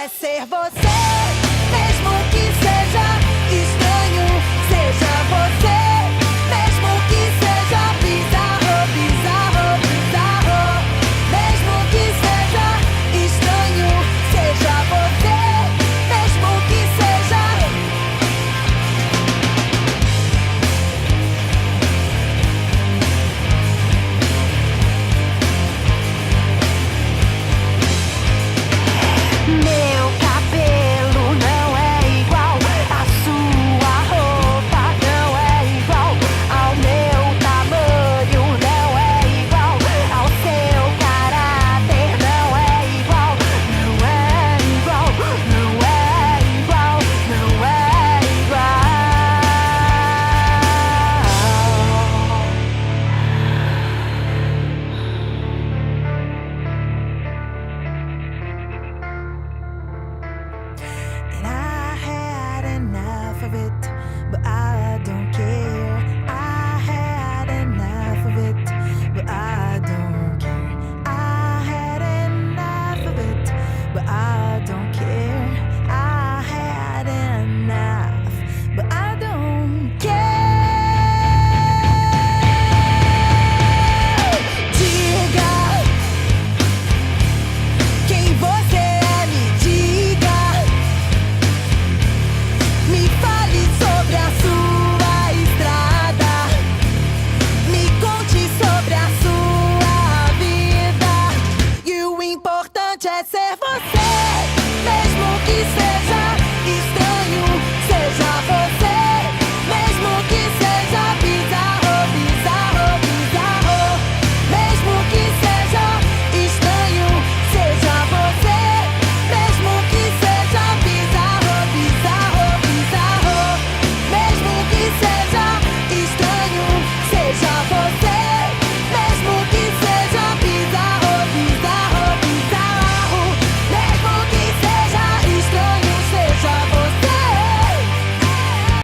quer ser você, mesmo que seja estranho. Seja você, mesmo que seja bizarro, bizarro, bizarro. Mesmo que seja estranho, seja você, mesmo que seja. Meu cabelo não é igual, a sua roupa não é igual, ao meu tamanho não é igual, ao seu caráter não é igual, não é igual, não é igual, não é igual. And I had enough of it.